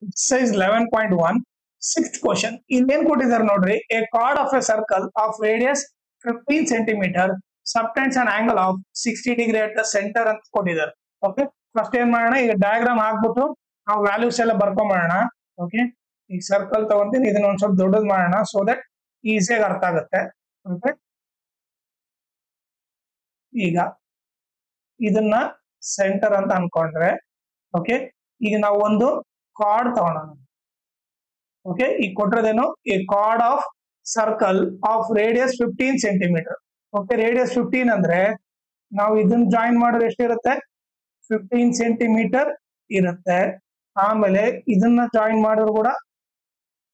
Exercise 11.1 sixth question. ಇಲ್ಲೇನ್ ಕೊಟ್ಟಿದ್ದಾರೆ ನೋಡ್ರಿ, a chord of a circle of radius 15 centimeter subtends an angle of 60 degree at the center ಅಂತ ಕೊಟ್ಟಿದ್ದಾರೆ. Okay, first ಏನ್ ಮಾಡೋಣ, ಈಗ ಡಯಾಗ್ರಾಮ್ ಹಾಕ್ಬಿಟ್ಟು ನಾವು ವ್ಯಾಲ್ಯೂಸ್ ಎಲ್ಲ ಬರ್ಕೊಂಡ್ಬಿಡೋಣ. ಓಕೆ, ಈ ಸರ್ಕಲ್ ತಗೊಂತೀನಿ, ಇದನ್ನ ಒಂದ್ ಸ್ವಲ್ಪ ದೊಡ್ಡದು ಮಾಡೋಣ ಸೊ ದಟ್ ಈಸಿಯಾಗಿ ಅರ್ಥ ಆಗುತ್ತೆ. ಓಕೆ, ಈಗ ಇದನ್ನ ಸೆಂಟರ್ ಅಂತ ಅನ್ಕೊಂಡ್ರೆ, ಓಕೆ, ಈಗ ನಾವು ಒಂದು ಕಾರ್ಡ್ ತಗೊಳ್ಳೋಣ. ಓಕೆ, ಈಗ ಕೊಟ್ಟಿರೋದೇನು, a chord of circle of radius 15 centimetre. Okay, radius 15 ಅಂದ್ರೆ ನಾವು ಇದನ್ನ ಜಾಯಿನ್ ಮಾಡಿದ್ರೆ ಎಷ್ಟಿರುತ್ತೆ, 15 ಸೆಂಟಿಮೀಟರ್ ಇರುತ್ತೆ. ಆಮೇಲೆ ಇದನ್ನ ಜಾಯಿನ್ ಮಾಡಿದ್ರು ಕೂಡ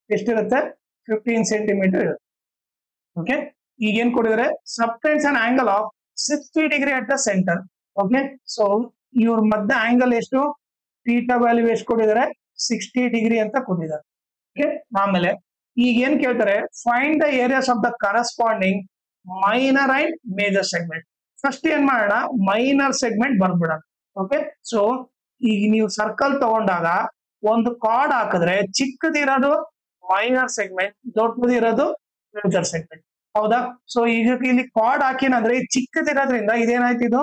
ಎಷ್ಟಿರುತ್ತೆ, 15 ಸೆಂಟಿಮೀಟರ್ ಇರುತ್ತೆ. ಓಕೆ, ಈಗ ಏನ್ ಕೊಟ್ಟಿದ್ದಾರೆ, substance an angle of 60 degree at the centre. Okay, so ಇವ್ರ ಮಧ್ಯ ಆಂಗಲ್ ಎಷ್ಟು, ಥೀಟಾ ವ್ಯಾಲ್ಯೂ ಎಷ್ಟು ಕೊಟ್ಟಿದ್ದಾರೆ, 60 ಡಿಗ್ರಿ ಅಂತ ಕೊಟ್ಟಿದ್ದಾರೆ. ಓಕೆ, ಆಮೇಲೆ ಈಗ ಏನ್ ಕೇಳ್ತಾರೆ, find the areas of the corresponding minor and major segment. First ಏನ್ ಮಾಡೋಣ, ಮೈನರ್ ಸೆಗ್ಮೆಂಟ್ ಬರ್ಬಿಡೋಣ. ಓಕೆ, ಸೊ ಈಗ ನೀವು ಸರ್ಕಲ್ ತಗೊಂಡಾಗ ಒಂದು ಕಾರ್ಡ್ ಹಾಕಿದ್ರೆ ಚಿಕ್ಕದಿರೋದು ಮೈನರ್ ಸೆಗ್ಮೆಂಟ್, ದೊಡ್ಡದಿರೋದು ಮೇಜರ್ ಸೆಗ್ಮೆಂಟ್. ಹೌದಾ? ಸೊ ಈಗ ಇಲ್ಲಿ ಕಾರ್ಡ್ ಹಾಕಿನಂದ್ರೆ ಈ ಚಿಕ್ಕದಿರೋದ್ರಿಂದ ಇದೇನಾಯ್ತು, ಇದು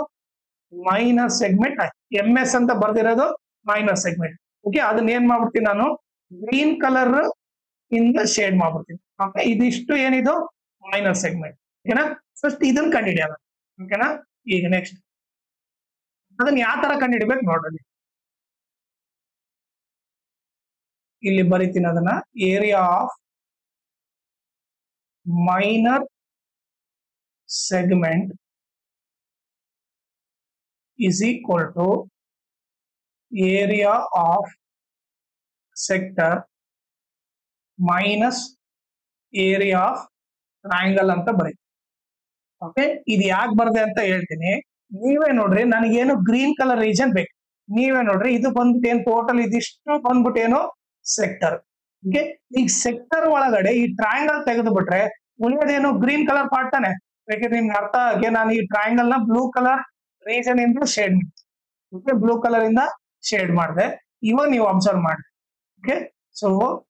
ಮೈನರ್ ಸೆಗ್ಮೆಂಟ್ ಆಯ್ತು. MS ಅಂತ ಬರ್ದಿರೋದು ಮೈನರ್ ಸೆಗ್ಮೆಂಟ್. ಓಕೆ, ಅದನ್ನ ಏನ್ ಮಾಡ್ಬಿಡ್ತೀನಿ ನಾನು, ಗ್ರೀನ್ ಕಲರ್ ಇಂದ ಶೇಡ್ ಮಾಡ್ಬಿಡ್ತೀನಿ. ಓಕೆ, ಇದಿಷ್ಟು ಏನಿದು ಮೈನರ್ ಸೆಗ್ಮೆಂಟ್. ಓಕೆನಾ, ಫಸ್ಟ್ ಇದನ್ನ ಕಂಡುಹಿಡಿಯೋಣ. ಓಕೆನಾ, ಈಗ ನೆಕ್ಸ್ಟ್ ಅದನ್ನ ಯಾವ ತರ ಕಂಡುಹಿಡಿಬೇಕು ನೋಡ್ರಿ. ಇಲ್ಲಿ ಬರೀತೀನಿ ಅದನ್ನ, area of minor segment is equal to area of sector minus area of triangle ಅಂತ ಬರೀತೀವಿ. ಓಕೆ, ಇದು ಯಾಕೆ ಬರ್ದೆ ಅಂತ ಹೇಳ್ತೀನಿ. ನೀವೇ ನೋಡ್ರಿ, ನನಗೇನು ಗ್ರೀನ್ ಕಲರ್ ರೀಜನ್ ಬೇಕು. ನೀವೇ ನೋಡ್ರಿ, ಇದು ಬಂದ್ಬಿಟ್ಟು ಏನು ಟೋಟಲ್ ಇದಿಷ್ಟು ಬಂದ್ಬಿಟ್ಟು ಏನು ಸೆಕ್ಟರ್. ಓಕೆ, ಈಗ ಸೆಕ್ಟರ್ ಒಳಗಡೆ ಈ ಟ್ರಯಾಂಗಲ್ ತೆಗೆದು ಬಿಟ್ರೆ ಉಳಿಯೋದೇನು ಗ್ರೀನ್ ಕಲರ್ ಪಾರ್ಟ್ ತಾನೆ. ಬೇಕಿದ್ರೆ ನಿಮ್ಗೆ ಅರ್ಥ ಆಗಿ ನಾನು ಈ ಟ್ರಯಾಂಗಲ್ ನ ಬ್ಲೂ ಕಲರ್ ರೀಜನ್ ಇಂದ ಶೇಡ್ ಮಾಡಿ, ಓಕೆ, ಬ್ಲೂ ಕಲರ್ ಇಂದ ಶೇಡ್ ಮಾಡಿದೆ. ಇವಾಗ ನೀವು ಅಬ್ಸರ್ವ್ ಮಾಡಿ. ಓಕೆ, ಸೊ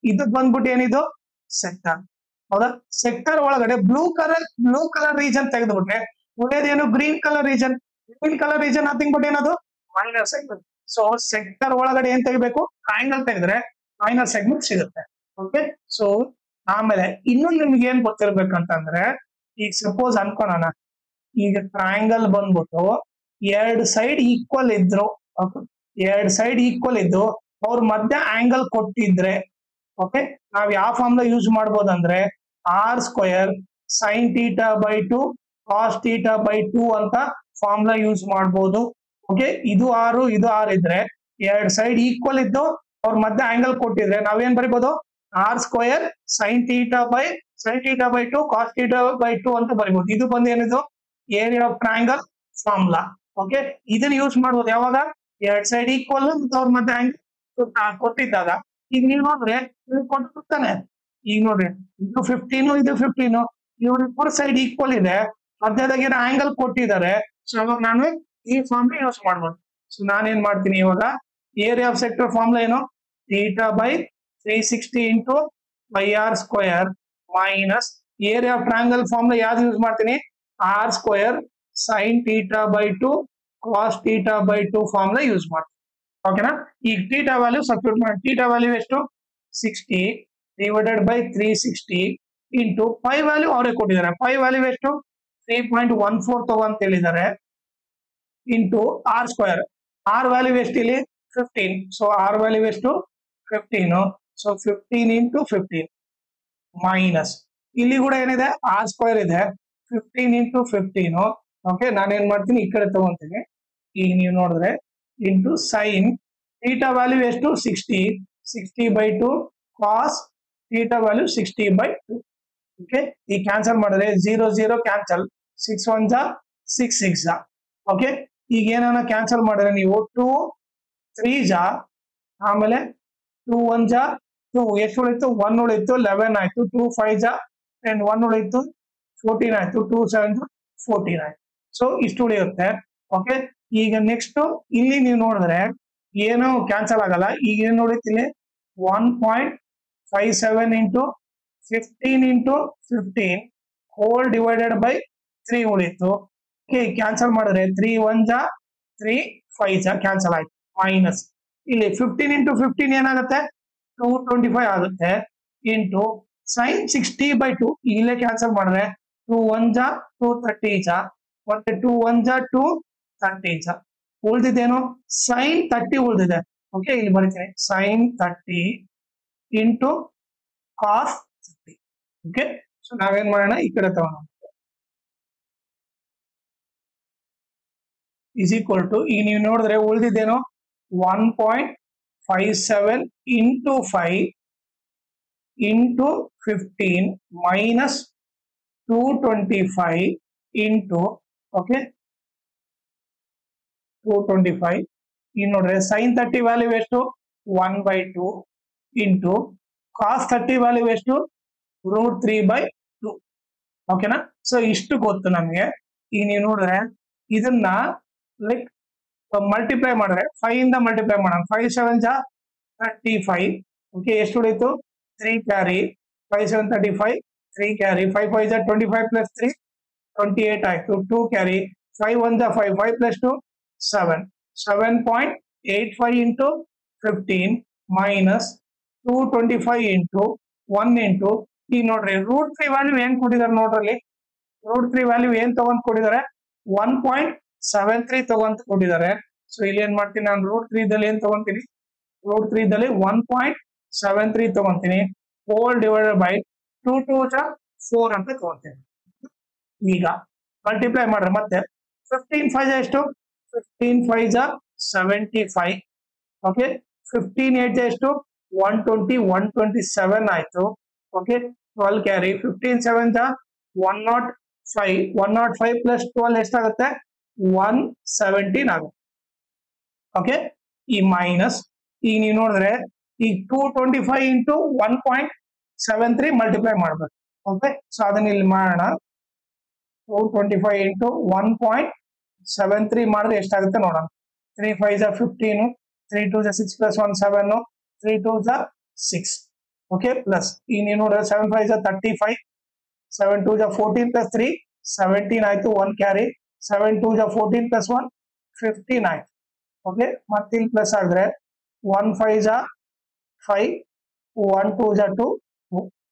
ಇದು ಬಂದ್ಬಿಟ್ಟು ಏನಿದು ಸೆಕ್ಟರ್. ಹೌದಾ? ಸೆಕ್ಟರ್ ಒಳಗಡೆ ಬ್ಲೂ ಕಲರ್ ರೀಜನ್ ತೆಗೆದುಬಿಟ್ರೆ ಉಳಿಯೋದೇನು green colour region. Green colour region nothing but ಏನದು ಮೈನರ್ ಸೆಗ್ಮೆಂಟ್. ಸೊ ಸೆಕ್ಟರ್ ಒಳಗಡೆ ಏನ್ ತೆಗಿಬೇಕು, ಟ್ರಯಾಂಗಲ್ ತೆಗೆದ್ರೆ ಮೈನರ್ ಸೆಗ್ಮೆಂಟ್ ಸಿಗುತ್ತೆ. ಓಕೆ, ಸೊ ಆಮೇಲೆ ಇನ್ನು ನಿಮ್ಗೆ ಏನ್ ಗೊತ್ತಿರ್ಬೇಕಂತಂದ್ರೆ, ಈಗ ಸಪೋಸ್ ಅನ್ಕೋಣ, ಈಗ ಟ್ರಯಾಂಗಲ್ ಬಂದ್ಬಿಟ್ಟು ಎರಡು ಸೈಡ್ ಈಕ್ವಲ್ ಇದ್ರು, ಎರಡು ಸೈಡ್ ಈಕ್ವಲ್ ಇದ್ದು ಅವ್ರ ಮಧ್ಯ ಆಂಗಲ್ ಕೊಟ್ಟಿದ್ರೆ, ಓಕೆ, ನಾವ್ ಯಾವ ಫಾರ್ಮ್ಲ ಯೂಸ್ ಮಾಡ್ಬೋದು ಅಂದ್ರೆ R² sin θ/2 cos θ/2 ಅಂತ ಫಾರ್ಮ್ಲ ಯೂಸ್ ಮಾಡ್ಬೋದು. ಓಕೆ, ಇದು R ಇದು R ಇದ್ರೆ ಎರಡು ಸೈಡ್ ಈಕ್ವಲ್ ಇದ್ದು ಅವ್ರ ಮಧ್ಯ ಆಂಗಲ್ ಕೊಟ್ಟಿದ್ರೆ ನಾವೇನ್ ಬರಿಬೋದು, R² sin θ/2 cos θ/2 ಅಂತ ಬರಿಬೋದು. ಇದು ಬಂದು ಏನಿದು area of triangle formula. Okay, ಇದನ್ನ ಯೂಸ್ ಮಾಡ್ಬೋದು ಯಾವಾಗ, ಎರಡ್ ಸೈಡ್ ಈಕ್ವಲ್ ಮತ್ತು ಅವ್ರ ಮಧ್ಯೆ ಆಂಗಲ್ ಕೊಟ್ಟಿದ್ದಾಗ. ಈಗ ನೀವು ನೋಡ್ರೆ ಕೊಟ್ಟಿರ್ತಾನೆ, ಈಗ ನೋಡ್ರಿ ಇದು 15 ಇದು 15, ಇವ್ರಿಬ್ಬರು ಸೈಡ್ ಈಕ್ವಲ್ ಇದೆ, ಮಧ್ಯದಾಗ ಏನೋ ಆಂಗಲ್ ಕೊಟ್ಟಿದ್ದಾರೆ. ಸೊ ಅವಾಗ ನಾನು ಈ ಫಾರ್ಮುಲಾ ಯೂಸ್ ಮಾಡ್ಬೋದು. ಸೊ ನಾನೇನ್ ಮಾಡ್ತೀನಿ ಇವಾಗ, ಏರಿಯಾ ಆಫ್ ಸೆಕ್ಟರ್ ಫಾರ್ಮುಲಾ ಏನು, θ/360 into πr² minus area of triangle formula ಯಾವ್ದು ಯೂಸ್ ಮಾಡ್ತೀನಿ, R² sin θ/2 cos θ/2 formula use ಮಾಡ್ತೀನಿ. ಓಕೆನಾ, ಈಗ ಥೀಟಾ ವ್ಯಾಲ್ಯೂ ಸಬ್ಸ್ಟಿಟ್ಯೂಟ್ ಮಾಡಿ. ಥೀಟಾ ವ್ಯಾಲ್ಯೂ ಎಷ್ಟು, 60 divided by 360 into pi value ಅವರೇ ಕೊಟ್ಟಿದ್ದಾರೆ. ಪೈ ವ್ಯಾಲ್ಯೂ ಎಷ್ಟು, 3.14 ತಗೊಂತ ಹೇಳಿದ್ದಾರೆ, ಇಂಟು R². ಆರ್ ವ್ಯಾಲ್ಯೂ ಎಷ್ಟು ಇಲ್ಲಿ 15. ಸೊ ಆರ್ ವ್ಯಾಲ್ಯೂ ಎಷ್ಟು 15. ಸೊ 15 ಇಂಟು 15 ಮೈನಸ್ ಇಲ್ಲಿ ಕೂಡ ಏನಿದೆ R² ಇದೆ, 15 ಇಂಟು 15. ಓಕೆ, ನಾನೇನ್ ಮಾಡ್ತೀನಿ ಈ ಕಡೆ ತಗೊಂತೀನಿ. ಈಗ ನೀವು ನೋಡಿದ್ರೆ ಇಂಟು ಸೈನ್ ಥೀಟಾ ವ್ಯಾಲ್ಯೂ ಎಷ್ಟು 60/2 ಕಾಸ್ ಥೀಟಾ ವ್ಯಾಲ್ಯೂ 60/2. ಓಕೆ, ಈ ಕ್ಯಾನ್ಸಲ್ ಮಾಡಿದ್ರೆ 0 0 ಕ್ಯಾನ್ಸಲ್, 6 1 ಜಾ 6 6 ಜಾ. ಓಕೆ, ಈಗ ಏನಾನ ಕ್ಯಾನ್ಸಲ್ ಮಾಡಿದ್ರೆ ನೀವು 2 3 ಜಾ, ಆಮೇಲೆ 2 1 ಜಾ 2, ಎಷ್ಟು ಉಳಿತು 1 ಉಳಿತು 11 ಆಯ್ತು, 2 5 ಜಾ 10, 1 ಉಳಿತು 14 ಆಯ್ತು, 2 7 14 ಆಯ್ತು. ಸೊ ಇಷ್ಟು ಉಳಿಯುತ್ತೆ. ಓಕೆ, ಈಗ ನೆಕ್ಸ್ಟ್ ಇಲ್ಲಿ ನೀವು ನೋಡಿದ್ರೆ ಏನು ಕ್ಯಾನ್ಸಲ್ ಆಗಲ್ಲ. ಈಗ ಏನ್ ನೋಡುತ್ತಿಲ್ಲ 1.57 into 15 into 15 whole divided by 3 ಉಳಿತು. ಓಕೆ, ಕ್ಯಾನ್ಸಲ್ ಮಾಡಿದ್ರೆ 3 1 ಜಾ 3 5 ಜಾ ಕ್ಯಾನ್ಸಲ್ ಆಯ್ತು. ಮೈನಸ್ ಇಲ್ಲಿ 15 into 15 ಏನಾಗುತ್ತೆ 225 ಆಗುತ್ತೆ ಇಂಟು sin 60/2 ಇಲ್ಲೇ ಕ್ಯಾನ್ಸಲ್ ಮಾಡಿದ್ರೆ 2 1 ಜಾ 230 ಜಾ ಮತ್ತೆ 2 1 ಜಾ 230 ಜಾ ಉಳಿದಿದ್ದೇನು sin 30 ಉಳಿದಿದೆ. ಓಕೆ, ಇಲ್ಲಿ ಬರೀತೀನಿ sin 30 into cos 30. Okay, so ನಾವೇನ್ ಮಾಡೋಣ ಈ ಕಡೆ ತಗೋಣ is equal to ಈಗ ನೀವು ನೋಡಿದ್ರೆ ಉಳಿದಿದ್ದೇನು 1.57 into 5 into 15 minus 225 into okay 225 ಈಗ ನೋಡ್ರೆ sin 30 ವ್ಯಾಲ್ಯೂ ಎಷ್ಟು 1/2 into cos 30 ವ್ಯಾಲ್ಯೂ ಎಷ್ಟು √3/2. ಓಕೆನಾ, ಸೊ ಇಷ್ಟು ಗೊತ್ತು ನಮ್ಗೆ. ಈಗ ನೀವು ನೋಡಿದ್ರೆ ಇದನ್ನ ಲೈಕ್ ಮಲ್ಟಿಪ್ಲೈ ಮಾಡಿದ್ರೆ 5 ಇಂದ ಮಲ್ಟಿಪ್ಲೈ ಮಾಡೋಣ. 5 7 ಜಾ 35. ಓಕೆ, ಎಷ್ಟು ಉಳಿತು 3 ಕ್ಯಾರಿ 5 7 35 3 ಕ್ಯಾರಿ 5 5 ಜಾ 25 ಪ್ಲಸ್ 3 28 ಆಯ್ತು. 2 ಕ್ಯಾರಿ 5 1 ಜಾ 5 5 plus 2 7 7.85 into 15 minus 225 into 1 into ಈಗ ನೋಡ್ರಿ √3 ವ್ಯಾಲ್ಯೂ ಏನ್ ಕೊಟ್ಟಿದ್ದಾರೆ ನೋಡ್ರಲ್ಲಿ. √3 ವ್ಯಾಲ್ಯೂ ಏನ್ ತಗೊಂಡ್ ಕೊಟ್ಟಿದ್ದಾರೆ 1.73 ತಗೊಂತ ಕೊಟ್ಟಿದ್ದಾರೆ. ಸೊ ಇಲ್ಲಿ ಏನ್ ಮಾಡ್ತೀನಿ ನಾನು √3 ದಲ್ಲಿ ಏನ್ ತಗೊಂತೀನಿ √3 ದಲ್ಲಿ 1.73 ತಗೊಂತೀನಿ ಹೋಲ್ ಡಿವೈಡೆಡ್ ಬೈ 2 2 ಜಾ 4 ಅಂತ ತಗೊಂತೀನಿ. ಈಗ ಮಲ್ಟಿಪ್ಲೈ ಮಾಡ್ರೆ ಮತ್ತೆ 15 5 ಜಾ ಎಷ್ಟು 15 5 ಜಾ 75. ಓಕೆ, 15 8 ಜಾ ಎಷ್ಟು 120 127 ಆಯ್ತು. ಓಕೆ, 12 ಕ್ಯಾರಿ 15 7 ಜಾ 105 105 ಪ್ಲಸ್ 12 ಎಷ್ಟಾಗುತ್ತೆ 117 ಆಗುತ್ತೆ. ಓಕೆ, ಈ ಮೈನಸ್ ಈಗ ನೀವು ನೋಡಿದ್ರೆ ಈ 225 ಇಂಟು 1.73 ಮಲ್ಟಿಪ್ಲೈ ಮಾಡ್ಬೇಕು. ಓಕೆ, ಸೊ ಅದನ್ನ ಇಲ್ಲಿ ಮಾಡೋಣ. 225 ಇಂಟು 1.73 ಮಾಡಿದ್ರೆ ಎಷ್ಟಾಗುತ್ತೆ ನೋಡೋಣ. 3 5 ಜಾ 15 3 2 ಜಾ 6 ಪ್ಲಸ್ 1 7 3 2 ಜಾ 6. ಓಕೆ, ಪ್ಲಸ್ ಈಗ ನೀವು ನೋಡಿದ್ರೆ 7 5 ಜಾ 35 7 2 ಜಾ 14 ಪ್ಲಸ್ 3 17 ಆಯ್ತು. 1 ಕ್ಯಾರಿ 7 2 ಜಾ 14 ಪ್ಲಸ್ 1 15 ಆಯ್ತು. ಓಕೆ, ಮತ್ತೆ ಇಲ್ಲಿ ಪ್ಲಸ್ ಆಗಿದ್ರೆ 1 5 ಜಾ 5 1 2 ಜಾ 2.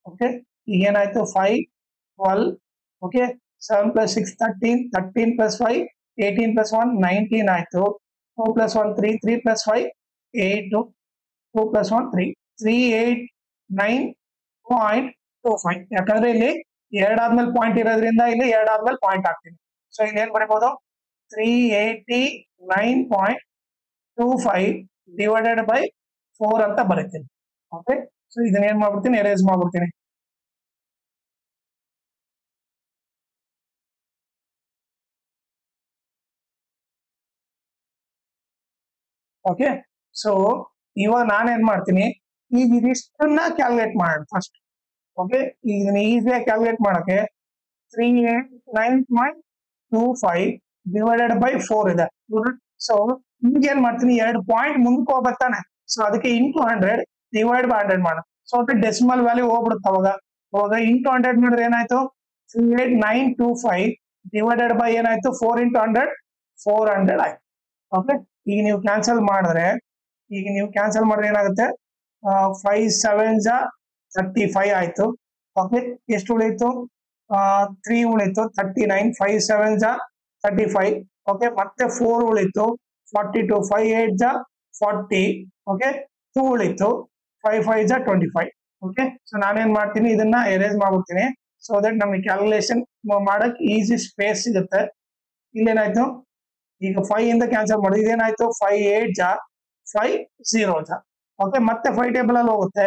ಓಕೆ, ಈಗ ಏನಾಯ್ತು 5 12. ಓಕೆ, 7 ಪ್ಲಸ್ 6 13 13 ಪ್ಲಸ್ 5 18 ಪ್ಲಸ್ 1 19 ಆಯ್ತು. 2 ಪ್ಲಸ್ 1 3 3 ಪ್ಲಸ್ 5 8 2 ಪ್ಲಸ್ 1 3 389.25. ಯಾಕಂದ್ರೆ ಇಲ್ಲಿ 2 ಆದ್ಮೇಲೆ ಪಾಯಿಂಟ್ ಇರೋದ್ರಿಂದ ಇಲ್ಲಿ 2 ಆದ್ಮೇಲೆ ಪಾಯಿಂಟ್ ಹಾಕ್ತೀನಿ. ಸೊ ಇಲ್ಲಿ ಏನ್ ಬರೀಬಹುದು 389.25 ಡಿವೈಡೆಡ್ ಬೈ 4 ಅಂತ ಬರೀತೀನಿ. ಓಕೆ, ಸೊ ಇದನ್ನ ಏನ್ ಮಾಡ್ಬಿಡ್ತೀನಿ ಎರೇಸ್ ಮಾಡ್ಬಿಡ್ತೀನಿ. ಓಕೆ, ಸೊ ಇವಾಗ ನಾನೇನ್ ಮಾಡ್ತೀನಿ ಈಗ ಇದಿಷ್ಟನ್ನ ಕ್ಯಾಲ್ಕುಲೇಟ್ ಮಾಡೋಣ ಫಸ್ಟ್. ಓಕೆ, ಈಗ ಇದನ್ನ ಈಸಿಯಾಗಿ ಕ್ಯಾಲ್ಕುಲೇಟ್ ಮಾಡಕ್ಕೆ 389.25 ಡಿವೈಡೆಡ್ ಬೈ 4 ಇದೆ. ಸೊ ಈಗ ಏನ್ ಮಾಡ್ತೀನಿ 2 ಪಾಯಿಂಟ್ ಮುಂದಕ್ಕೆ ಹೋಗ್ಬೇಕು ತಾನೆ. ಸೊ ಅದಕ್ಕೆ ಇಂಟು 100 ಡಿವೈಡ್ ಬೈ 100 ಮಾಡೋಣ. ಸೊ ಡೆಸಿಮಲ್ ವ್ಯಾಲ್ಯೂ ಹೋಗ್ಬಿಡುತ್ತೆ ಅವಾಗ ಇಂಟು 100 ಮಾಡಿದ್ರೆ ಏನಾಯ್ತು 38925 ಡಿವೈಡೆಡ್ ಬೈ ಏನಾಯ್ತು 4 into 100 400 ಆಯ್ತು. ಓಕೆ, ಈಗ ನೀವು ಕ್ಯಾನ್ಸಲ್ ಮಾಡಿದ್ರೆ ಏನಾಗುತ್ತೆ 5 7 ಜಾ 35 ಆಯ್ತು. ಓಕೆ, ಎಷ್ಟು ಉಳಿತು 3 ಉಳಿತು 39 5 7 ಜಾ 35. ಓಕೆ, ಮತ್ತೆ 4 ಉಳಿತು 42 5 8 ಜಾ 40. ಓಕೆ, 2 ಉಳಿತು 5 5 ಜಾ 25. ಓಕೆ, ಸೊ ನಾನೇನ್ ಮಾಡ್ತೀನಿ ಇದನ್ನ ಎರೇಸ್ ಮಾಡ್ಬಿಡ್ತೀನಿ. ಸೊ ದಟ್ ನಮಗೆ ಕ್ಯಾಲ್ಕುಲೇಷನ್ ಮಾಡಕ್ ಈಸಿ ಸ್ಪೇಸ್ ಸಿಗುತ್ತೆ. ಇಲ್ಲೇನಾಯ್ತು ಈಗ 5 ಇಂದ ಕ್ಯಾನ್ಸಲ್ ಮಾಡಿ ಇದೇನಾಯ್ತು 5 8 ಜಾ 5 0 ಜಾ. ಓಕೆ, ಮತ್ತೆ 5 ಟೇಬಲ್ ಅಲ್ಲಿ ಹೋಗುತ್ತೆ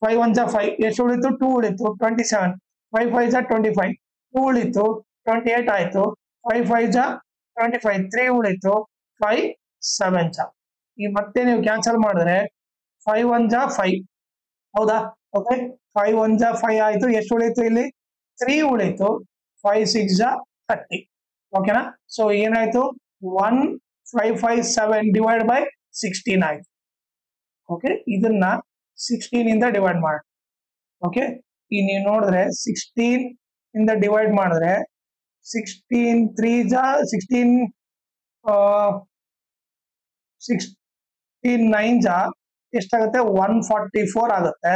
5 1 ಜಾ 5 ಎಷ್ಟು ಉಳಿತು 2 ಉಳಿತು 27 5 5 ಜಾ 25 2 ಉಳಿತು 28 ಆಯ್ತು. 5 5 ಜಾ 25 3 ಉಳಿತು 5 7 ಜಾ. ಈಗ ಮತ್ತೆ ನೀವು ಕ್ಯಾನ್ಸಲ್ ಮಾಡಿದ್ರೆ 5 1 ಜಾ 5 ಹೌದಾ. ಓಕೆ, 5 1 ಜಾ 5 ಆಯ್ತು. ಎಷ್ಟು ಉಳಿತು ಇಲ್ಲಿ 3 ಉಳಿತು 5 6 ಜಾ 30. ಓಕೆನಾ, ಸೊ ಏನಾಯ್ತು 1557 ಡಿವೈಡ್ ಬೈ 16 ಆಯ್ತು. ಓಕೆ, ಇದನ್ನ 16 ಇಂದ ಡಿವೈಡ್ ಮಾಡಿ. ಓಕೆ, ಈಗ ನೀವು ನೋಡಿದ್ರೆ 16 ಇಂದ ಡಿವೈಡ್ ಮಾಡಿದ್ರೆ 16 3 ಜಾ 16 16 9 ಜಾ ಎಷ್ಟಾಗುತ್ತೆ 144 ಆಗುತ್ತೆ.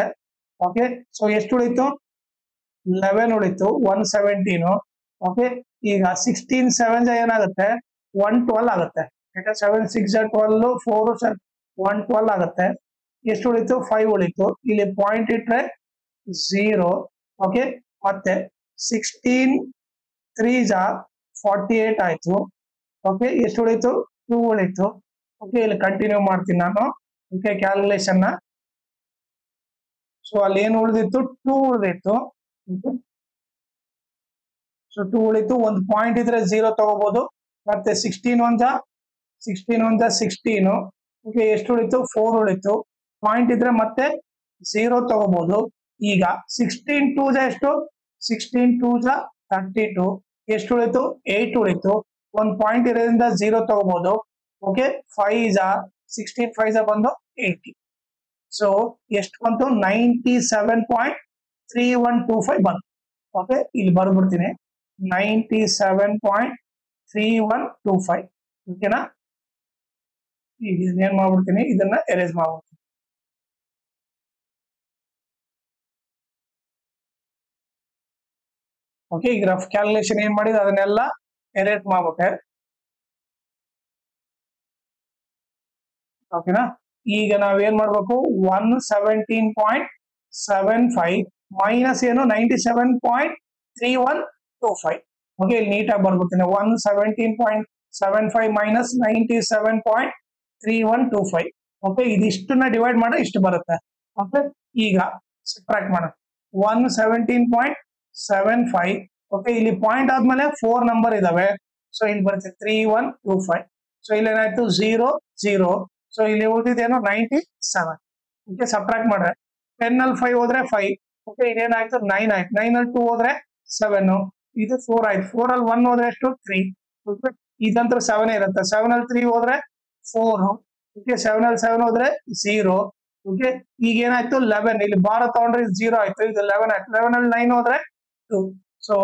ಓಕೆ, ಸೊ ಎಷ್ಟು ಉಳಿತು 11 ಉಳಿತು 117. ಓಕೆ, ಈಗ 16 7 ಜಾ ಏನಾಗುತ್ತೆ 112 ಆಗುತ್ತೆ. 7 6 ಜಾ 12 4 112 ಆಗುತ್ತೆ. ಎಷ್ಟು ಉಳಿತು 5 ಉಳಿತು. ಇಲ್ಲಿ ಪಾಯಿಂಟ್ ಇಟ್ರೆ 0. ಓಕೆ, ಮತ್ತೆ 16 3 ಜಾ 48 ಆಯ್ತು. ಓಕೆ, ಎಷ್ಟು ಉಳಿತು 2 ಉಳಿತು. ಓಕೆ, ಇಲ್ಲಿ ಕಂಟಿನ್ಯೂ ಮಾಡ್ತೀನಿ ನಾನು. Okay, calculation. ಸೊ ಅಲ್ಲಿ ಏನು ಉಳಿದಿತ್ತು 2 ಉಳಿದಿತ್ತು. ಸೊ 2 ಉಳಿತು. ಒಂದು ಪಾಯಿಂಟ್ ಇದ್ರೆ 0 ತಗೋಬಹುದು. ಮತ್ತೆ 16 1 ಜಾ 16. ಓಕೆ, ಎಷ್ಟು ಉಳಿತು 4 ಉಳಿತು. ಪಾಯಿಂಟ್ ಇದ್ರೆ ಮತ್ತೆ 0 ತಗೋಬಹುದು. ಈಗ 16 2 ಜಾ ಎಷ್ಟು 16 2 ಜಾ 32. ಎಷ್ಟು ಉಳಿತು 8 ಉಳಿತು. ಒಂದು ಪಾಯಿಂಟ್ ಇರೋದ್ರಿಂದ 0 ತಗೋಬಹುದು. ಓಕೆ, 5 ಜಾ 16 5 ಜಾ ಬಂದು 80. ಸೊ ಎಷ್ಟು ಬಂತು 97.3125 ಬಂತು. ಓಕೆ, ಇಲ್ಲಿ ಬರ್ಬಿಡ್ತೀನಿ 97.3125. ಓಕೆನಾ, ಈಗ ಇದನ್ನೇನ್ ಮಾಡ್ಬಿಡ್ತೀನಿ, ಇದನ್ನ ಎರೇಸ್ ಮಾಡ್ಬಿಡ್ತೀನಿ. ಓಕೆ, ಈಗ ರಫ್ ಕ್ಯಾಲ್ಕುಲೇಷನ್ ಏನ್ ಮಾಡಿದ್ರೆ ಅದನ್ನೆಲ್ಲ ಎರೇಸ್ ಮಾಡ್ಬಿಟ್ಟೆ. ಓಕೆನಾ, ಈಗ ನಾವೇನ್ ಮಾಡ್ಬೇಕು 117.75 ಮೈನಸ್ ಏನು 97.3125. ಓಕೆ, ಇಲ್ಲಿ ನೀಟಾಗಿ ಬರ್ಬಿಡ್ತೀನಿ 117.75 ಮೈನಸ್ 97.3125. ಓಕೆ, ಇದಿಷ್ಟನ್ನ ಡಿವೈಡ್ ಮಾಡಿ ಇಷ್ಟು ಬರುತ್ತೆ. ಓಕೆ, ಈಗ ಸಬ್ಟ್ರಾಕ್ಟ್ ಮಾಡೋಣ 117.75. ಓಕೆ, ಇಲ್ಲಿ ಪಾಯಿಂಟ್ ಆದ್ಮೇಲೆ 4 ನಂಬರ್ ಇದಾವೆ. ಸೊ ಇಲ್ಲಿ ಬರುತ್ತೆ 3125. ಸೊ ಇಲ್ಲಿ ಏನಾಯ್ತು 0 0. ಸೊ ಇಲ್ಲಿ ಉಳಿದಿದ್ದೇನು 97. ಓಕೆ, ಸಬ್ಟ್ರಾಕ್ಟ್ ಮಾಡ್ರೆ 10 ಅಲ್ಲಿ 5 ಹೋದ್ರೆ 5. ಓಕೆ, ಇದೇನಾಯ್ತು 9 ಆಯ್ತು. 9 ಅಲ್ಲಿ 2 ಹೋದ್ರೆ 7. ಇದು 4 ಆಯ್ತು. 4 ಅಲ್ಲಿ 1 ಹೋದ್ರೆ ಎಷ್ಟು 3. ಓಕೆ, ಇದಂತೂ 7 ಇರುತ್ತೆ. 7 ಅಲ್ಲಿ 3 ಹೋದ್ರೆ 4. ಓಕೆ, 7 ಅಲ್ಲಿ 7 ಹೋದ್ರೆ 0. ಓಕೆ, ಈಗ ಏನಾಯ್ತು 11. ಇಲ್ಲಿ ಬಾರ ತಗೊಂಡ್ರೆ 0 ಆಯ್ತು. ಇದು 11 ಆಯ್ತು. 11 ಅಲ್ಲಿ 9 ಹೋದ್ರೆ 2. ಸೊ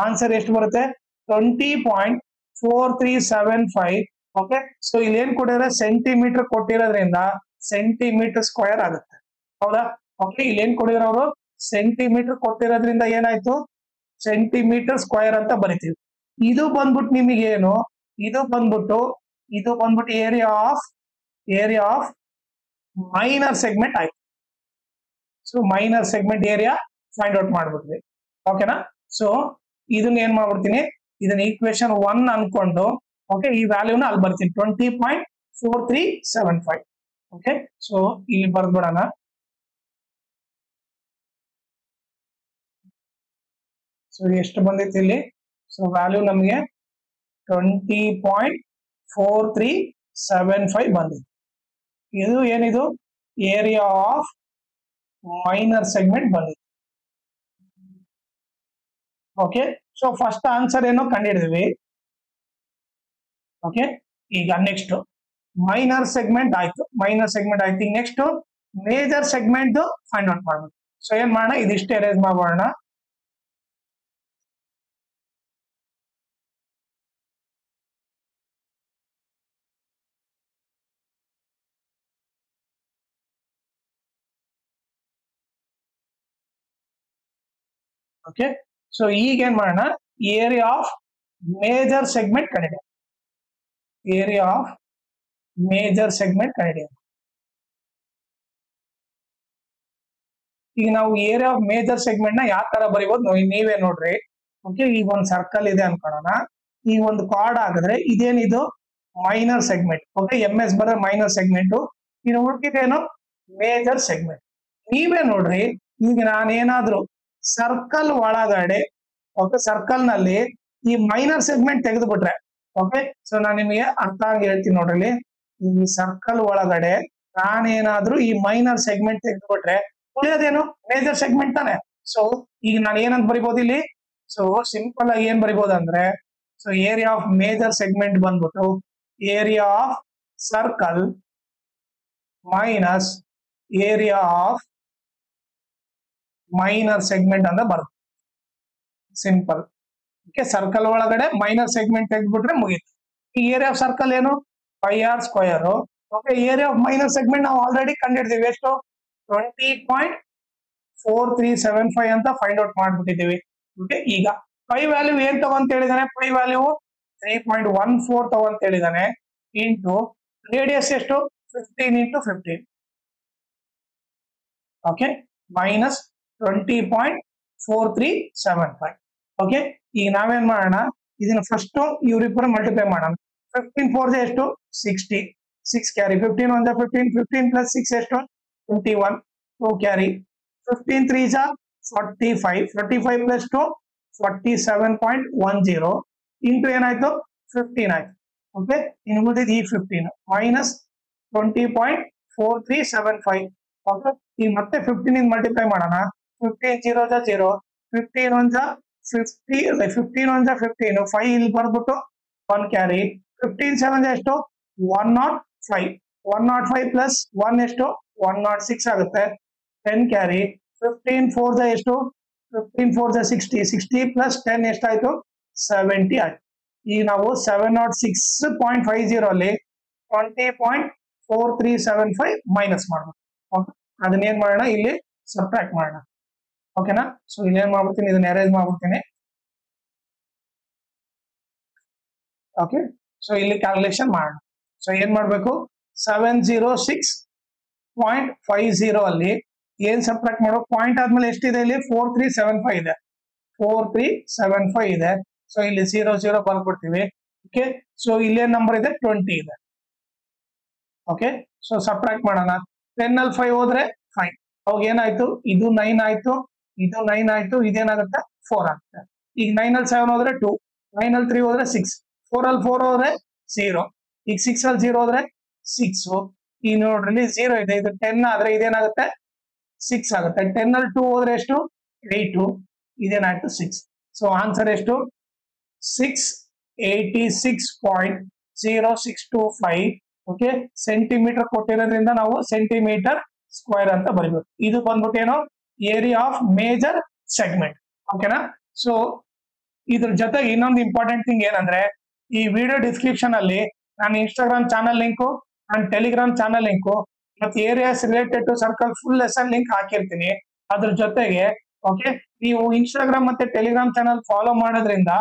ಆನ್ಸರ್ ಎಷ್ಟು ಬರುತ್ತೆ 20.4375. ಓಕೆ, ಸೊ ಇಲ್ಲಿ ಏನ್ ಕೊಟ್ಟಿದ್ರೆ ಸೆಂಟಿಮೀಟರ್ ಕೊಟ್ಟಿರೋದ್ರಿಂದ ಸೆಂಟಿಮೀಟರ್ ಸ್ಕ್ವೇರ್ ಆಗುತ್ತೆ. ಹೌದಾ? ಓಕೆ, ಇಲ್ಲಿ ಏನ್ ಕೊಟ್ಟಿರೋ ಅವರು ಸೆಂಟಿಮೀಟರ್ ಕೊಟ್ಟಿರೋದ್ರಿಂದ ಏನಾಯ್ತು ಸೆಂಟಿಮೀಟರ್ ಸ್ಕ್ವೇರ್ ಅಂತ ಬರಿತೀವಿ. ಇದು ಬಂದ್ಬಿಟ್ಟು ನಿಮಗೇನು ಇದು ಬಂದ್ಬಿಟ್ಟು ಏರಿಯಾ ಆಫ್ ಮೈನರ್ ಸೆಗ್ಮೆಂಟ್ ಆಯ್ತು. So minor segment area find out ಮಾಡ್ಬಿಟ್ವಿ. ಓಕೆನಾ, ಸೊ ಇದನ್ನ ಏನ್ ಮಾಡ್ಬಿಡ್ತೀನಿ, ಇದನ್ನ ಈಕ್ವೇಶನ್ 1 ಅನ್ಕೊಂಡು ಓಕೆ ಈ ವ್ಯಾಲ್ಯೂನ ಅಲ್ಲಿ ಬರ್ತೀನಿ 20.4375. ಓಕೆ, ಸೊ ಇಲ್ಲಿ ಬರ್ದ್ಬಿಡೋಣ. ಸೊ ಎಷ್ಟು ಬಂದಿತ್ತು ಇಲ್ಲಿ, ಸೊ ವ್ಯಾಲ್ಯೂ ನಮಗೆ 20.4375 ಬಂದಿದೆ. ಇದು ಏನಿದು ಏರಿಯಾ ಆಫ್ ಮೈನರ್ ಸೆಗ್ಮೆಂಟ್ ಬಂದಿದೆ. ಓಕೆ, ಸೊ ಫಸ್ಟ್ ಆನ್ಸರ್ ಏನೋ ಕಂಡಿಡಿದ್ವಿ. ಓಕೆ, ಈಗ ನೆಕ್ಸ್ಟ್ ಮೈನರ್ ಸೆಗ್ಮೆಂಟ್ ಆಯ್ತು. ಈಗ next major segment find out ಮಾಡ್ಬೇಕು. ಸೊ ಏನ್ ಮಾಡೋಣ, ಇದಿಷ್ಟು ಎರೇಸ್ ಮಾಡೋಣ. ಓಕೆ, ಸೊ ಈಗ ಏನ್ ಮಾಡೋಣ, ಏರಿಯಾ ಆಫ್ ಮೇಜರ್ ಸೆಗ್ಮೆಂಟ್ ಕಂಡಿದೆ. ಏರಿಯಾ ಆಫ್ ಮೇಜರ್ ಸೆಗ್ಮೆಂಟ್ ಕಂಡಿದೆ. ಈಗ ನಾವು ಏರಿಯಾ ಆಫ್ ಮೇಜರ್ ಸೆಗ್ಮೆಂಟ್ ನ ಯಾವ ತರ ಬರೀಬಹುದು ನೀವೇ ನೋಡ್ರಿ. ಓಕೆ, ಈಗ ಒಂದು ಸರ್ಕಲ್ ಇದೆ ಅನ್ಕೊಳ್ಳೋಣ. ಈ ಒಂದು ಕಾರ್ಡ್ ಆಗಿದ್ರೆ ಇದೇನಿದು ಮೈನರ್ ಸೆಗ್ಮೆಂಟ್. ಓಕೆ, MS ಬರೋ ಮೈನರ್ ಸೆಗ್ಮೆಂಟ್. ಇನ್ನು ಹುಡುಕಿದೇನು ಮೇಜರ್ ಸೆಗ್ಮೆಂಟ್. ನೀವೇ ನೋಡ್ರಿ, ಈಗ ನಾನೇನಾದ್ರೂ ಸರ್ಕಲ್ ಒಳಗಡೆ ಓಕೆ ಸರ್ಕಲ್ ನಲ್ಲಿ ಈ ಮೈನರ್ ಸೆಗ್ಮೆಂಟ್ ತೆಗೆದುಬಿಟ್ರೆ ಓಕೆ, ಸೊ ನಾನು ನಿಮಗೆ ಅರ್ಥ ಆಗಿ ಹೇಳ್ತೀನಿ ನೋಡ್ರಿ. ಈ ಸರ್ಕಲ್ ಒಳಗಡೆ ನಾನೇನಾದ್ರೂ ಈ ಮೈನರ್ ಸೆಗ್ಮೆಂಟ್ ತೆಗೆದುಬಿಟ್ರೆ ಉಳಿಯೋದೇನು ಮೇಜರ್ ಸೆಗ್ಮೆಂಟ್ ತಾನೆ. ಸೊ ಈಗ ನಾನು ಏನಂತ ಬರಿಬಹುದು ಇಲ್ಲಿ, ಸೊ ಸಿಂಪಲ್ ಆಗಿ ಏನ್ ಬರಿಬಹುದು ಅಂದ್ರೆ, so area of major segment ಬಂದ್ಬಿಟ್ಟು area of circle minus area of minor segment ಅಂತ ಬರುತ್ತೆ. ಸಿಂಪಲ್. ಓಕೆ, ಸರ್ಕಲ್ ಒಳಗಡೆ ಮೈನರ್ ಸೆಗ್ಮೆಂಟ್ ತೆಗೆದ್ಬಿಟ್ರೆ ಮುಗೀತು. ಈ ಏರಿಯಾ ಆಫ್ ಸರ್ಕಲ್ ಏನು? 5r². ಓಕೆ, ಏರಿಯಾ ಆಫ್ ಮೈನರ್ ಸೆಗ್ಮೆಂಟ್ ನಾವು ಆಲ್ರೆಡಿ ಕಂಡಿಡ್ತೀವಿ. ಎಷ್ಟು? 20.4375 ಅಂತ ಫೈಂಡ್ ಔಟ್ ಮಾಡ್ಬಿಟ್ಟಿದೀವಿ. ಓಕೆ, ಈಗ ಪೈ ವ್ಯಾಲ್ಯೂ ಏನ್ ತಗೊಂತ ಹೇಳಿದಾನೆ? ಪೈ ವ್ಯಾಲ್ಯೂ 3.14 ತಗೊಂತ ಹೇಳಿದಾನೆ. ಇಂಟು ರೇಡಿಯಸ್ ಎಷ್ಟು? 15 × 15. Okay, minus 20.4375. ಓಕೆ, ಈಗ ನಾವೇನ್ ಮಾಡೋಣ? ಇದನ್ನ ಫಸ್ಟ್ ಇವ್ರಿಬ್ಬರು ಮಲ್ಟಿಪ್ಲೈ ಮಾಡೋಣ. 15 4 ಎಷ್ಟು? 60. 6 ಕ್ಯಾರಿ. 15 1 15. 15 ಪ್ಲಸ್ 6 ಎಷ್ಟು? 21. 2 ಕ್ಯಾರಿ. 15 3 45. 45 ಪ್ಲಸ್ 2 47.10 ಇಂಟು ಏನಾಯ್ತು? 15 ಆಯ್ತು. ಓಕೆ, ಇನ್ನು ಉಳಿದಿದ್ದು ಈ 15 ಮೈನಸ್ 20.4375. ಓಕೆ, ಈಗ ಮತ್ತೆ 15 ಇಂದ ಮಲ್ಟಿಪ್ಲೈ ಮಾಡೋಣ. 15 0 0. 15 1 50. 15 1 15. 5 ಇಲ್ಲಿ ಬರ್ಬಿಟ್ಟು 1 ಕ್ಯಾರಿ. 15 7 ಎಷ್ಟು? 105. 105 ಪ್ಲಸ್ 1 ಎಷ್ಟು? 106 ಆಗುತ್ತೆ. 10 ಕ್ಯಾರಿ. 15 4 ಎಷ್ಟು? 15 4 60. 60 ಪ್ಲಸ್ 10 ಎಷ್ಟಾಯ್ತು? 70 ಆಯ್ತು. ಈಗ ನಾವು 706.50 ಅಲ್ಲಿ 20.4375 ಮೈನಸ್ ಮಾಡಬೇಕು. ಓಕೆ, ಅದನ್ನೇನ್ ಮಾಡೋಣ? ಇಲ್ಲಿ ಸಬ್ಟ್ರಾಕ್ಟ್ ಮಾಡೋಣ. ಓಕೆನಾ? ಸೊ ಇಲ್ಲೇನ್ ಮಾಡ್ಬಿಡ್ತೀನಿ? ಇದನ್ನ ಎರೇಸ್ ಮಾಡ್ಬಿಡ್ತೀನಿ. ಓಕೆ, ಸೊ ಇಲ್ಲಿ ಕ್ಯಾಲ್ಕುಲೇಷನ್ ಮಾಡೋಣ. ಸೊ ಏನ್ ಮಾಡ್ಬೇಕು? 706.50 ಅಲ್ಲಿ ಏನ್ ಸಬ್ಟ್ರಾಕ್ಟ್ ಮಾಡೋ? ಪಾಯಿಂಟ್ ಆದ್ಮೇಲೆ ಎಷ್ಟಿದೆ ಇಲ್ಲಿ? 4375 ಇದೆ. 4375 ಇದೆ. ಸೊ ಇಲ್ಲಿ 0 0 ಬರ್ಬಿಡ್ತೀವಿ. ಓಕೆ, ಸೊ ಇಲ್ಲೇನ್ ನಂಬರ್ ಇದೆ? 20 ಇದೆ. ಓಕೆ, ಸೊ ಸಬ್ಟ್ರಾಕ್ಟ್ ಮಾಡೋಣ. 10 ಅಲ್ಲಿ 5 ಹೋದ್ರೆ 5. ಅವಾಗ ಏನಾಯ್ತು? ಇದು 9 ಆಯ್ತು, ಇದು 9 ಆಯ್ತು, ಇದೇನಾಗುತ್ತೆ? 4 ಆಗುತ್ತೆ. ಈಗ 9 ಅಲ್ಲಿ 7 ಹೋದ್ರೆ 2. 9 ಅಲ್ಲಿ 3 ಹೋದ್ರೆ 6. 4 ಅಲ್ಲಿ 4 ಹೋದ್ರೆ 0. ಈಗ 6 ಅಲ್ಲಿ 0 ಹೋದ್ರೆ 6. ಈಗ ನೋಡ್ರಿ 0 ಇದೆ. ಇದು 10 ಆದ್ರೆ ಇದೇನಾಗುತ್ತೆ? 6 ಆಗುತ್ತೆ. 10 ಅಲ್ಲಿ 2 ಹೋದ್ರೆ ಎಷ್ಟು? 8. ಇದೇನಾಯ್ತು? 6. ಸೊ ಆನ್ಸರ್ ಎಷ್ಟು? 686.0625. ಓಕೆ, ಸೆಂಟಿಮೀಟರ್ ಕೊಟ್ಟಿರೋದ್ರಿಂದ ನಾವು ಸೆಂಟಿಮೀಟರ್ ಸ್ಕ್ವೇರ್ ಅಂತ ಬರೀಬೇಕು. ಇದು ಬಂದ್ಬಿಟ್ಟು ಏನೋ? Area of major segment. ಓಕೆನಾ? ಸೊ ಇದ್ರ ಜೊತೆಗೆ ಇನ್ನೊಂದು ಇಂಪಾರ್ಟೆಂಟ್ ಥಿಂಗ್ ಏನಂದ್ರೆ, ಈ ವಿಡಿಯೋ ಡಿಸ್ಕ್ರಿಪ್ಷನ್ ಅಲ್ಲಿ ನಾನು ಇನ್ಸ್ಟಾಗ್ರಾಮ್ ಚಾನಲ್ ಲಿಂಕು, ನಾನು ಟೆಲಿಗ್ರಾಮ್ ಚಾನಲ್ ಲಿಂಕು ಮತ್ತೆ areas related to circle full lesson link ಹಾಕಿರ್ತೀನಿ. ಅದ್ರ ಜೊತೆಗೆ ಓಕೆ, ನೀವು ಇನ್ಸ್ಟಾಗ್ರಾಮ್ ಮತ್ತೆ ಟೆಲಿಗ್ರಾಮ್ ಚಾನಲ್ ಫಾಲೋ ಮಾಡೋದ್ರಿಂದ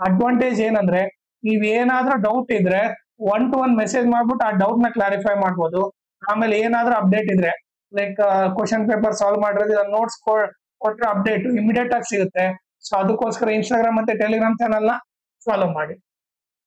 ಅಡ್ವಾಂಟೇಜ್ ಏನಂದ್ರೆ, ನೀವ್ ಏನಾದ್ರೂ ಡೌಟ್ ಇದ್ರೆ 1 to 1 ಮೆಸೇಜ್ ಮಾಡ್ಬಿಟ್ಟು ಆ ಡೌಟ್ ನ ಕ್ಲಾರಿಫೈ ಮಾಡ್ಬೋದು. ಆಮೇಲೆ ಏನಾದ್ರೂ ಅಪ್ಡೇಟ್ ಇದ್ರೆ ಲೈಕ್ ಕ್ವಶನ್ ಪೇಪರ್ ಸಾಲ್ವ್ ಮಾಡಿರೋದು, ನೋಟ್ಸ್ ಕೊಟ್ಟರೆ ಅಪ್ಡೇಟ್ ಇಮಿಡಿಯೇಟ್ ಆಗಿ ಸಿಗುತ್ತೆ. ಸೊ ಅದಕ್ಕೋಸ್ಕರ ಇನ್ಸ್ಟಾಗ್ರಾಮ್ ಮತ್ತೆ ಟೆಲಿಗ್ರಾಮ್ ಚಾನಲ್ ನ ಫಾಲೋ ಮಾಡಿ.